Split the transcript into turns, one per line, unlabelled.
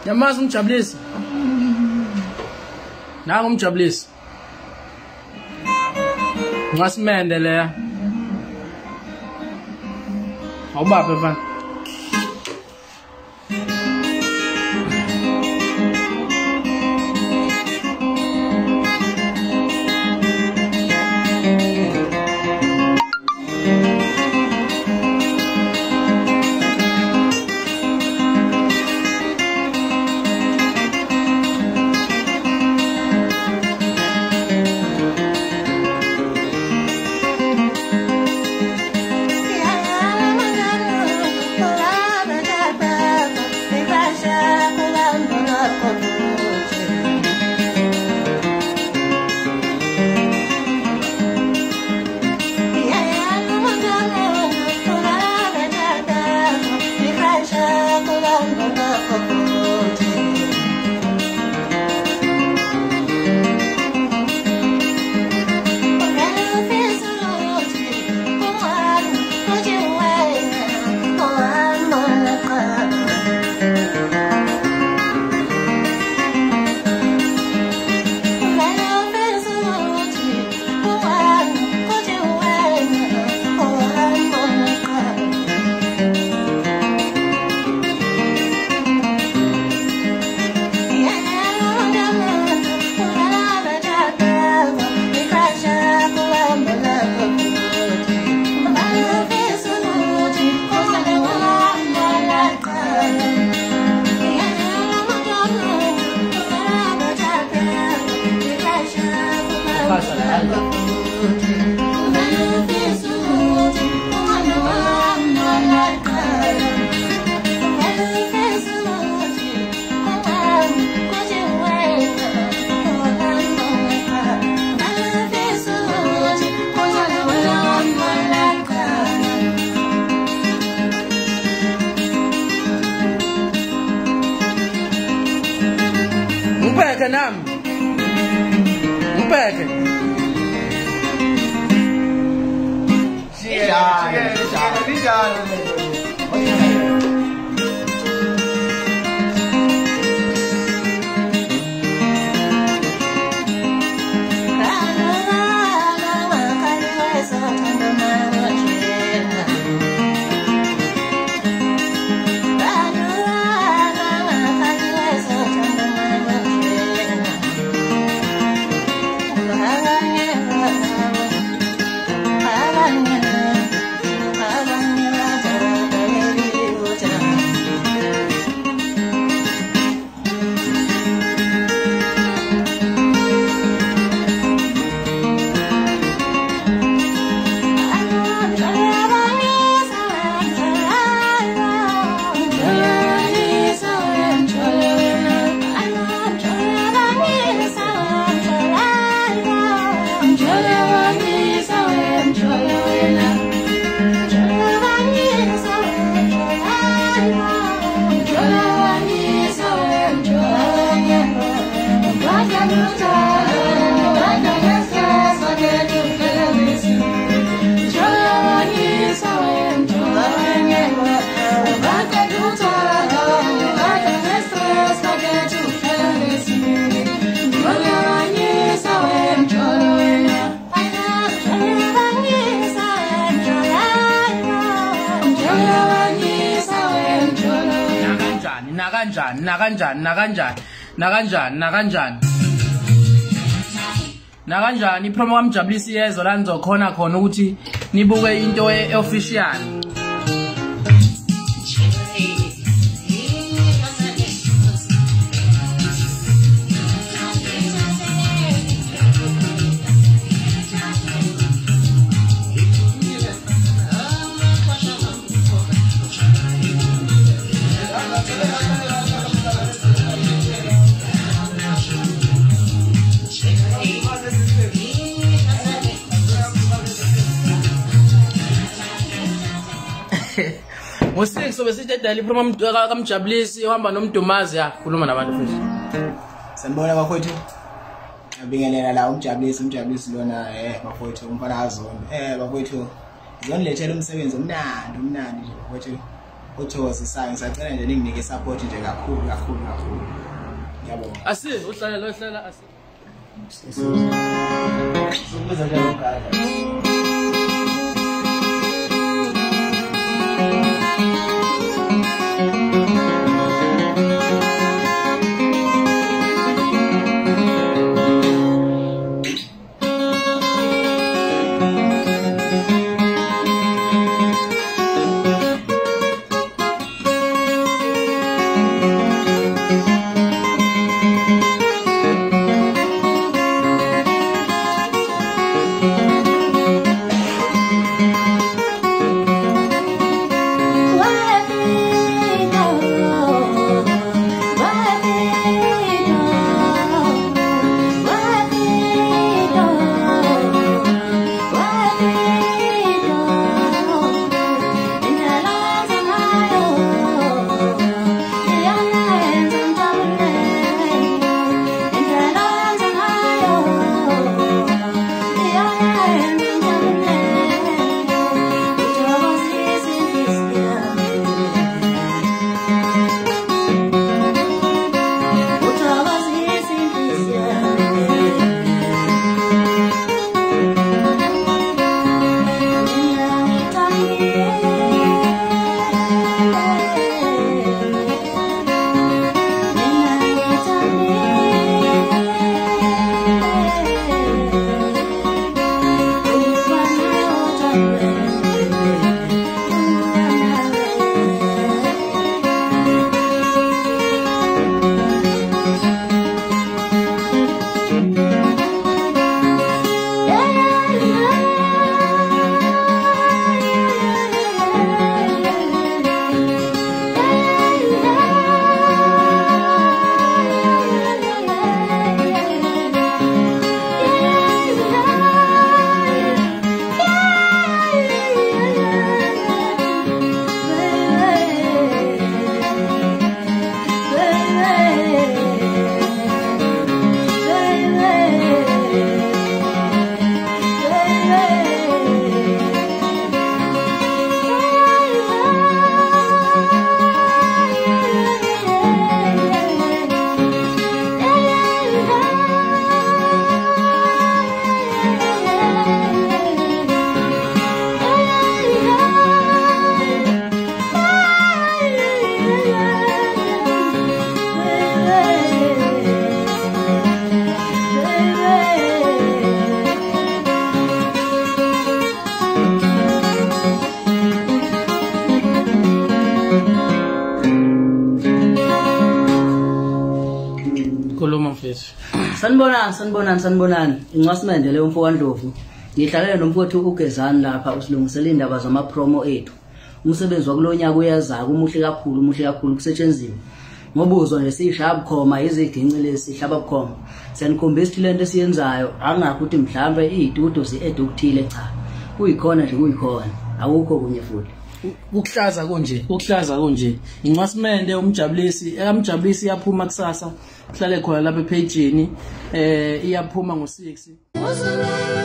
Yamazi umjabulisi. Nangu umjabulisi. Ngasimende leya. Awubaphe mfana. Nakanjani promo kamjabulisi yezo la nizokhona khona ukuthi nibuke into official. Musik so besithi edala ipromo kamjabulisi uhamba noMdumazi yakhuluma nabantu futhi.
Sanibona bakwethu. Ngibingelela la umjabulisi lona bakwethu umfana azondo. Bakwethu ngiyonilethela umsebenzi omnandi nje bakwethu. othokozisayo ngisacela nje ninginike support nje kakhulu. Ngiyabonga.
Asi uhlala asi.
Sibuza nje lokho.
Sanibonani incwasimende leyo mfo kaNdlovu ngihlalele nomfowethu uGezani lapha usilungisela indaba zama promo ethu umsebenzi wakulonyaka uyazayo umuhle kakhulu kusetshenziswa ngobuzwa nje sishaya bukhoma iziginci lesihlaba bukhoma siyanikhombisa ukuthi lento esiyenzayo angakho ukuthi mhlambe izidudo ziedukuthile cha kuyikhona nje kuyikhona awukho kunye futhi
ukuhlaza konje incwasimende umjabulisi iyaphuma kusasa uhlale khona lapha epageini iyaphuma ngo6
Musulmani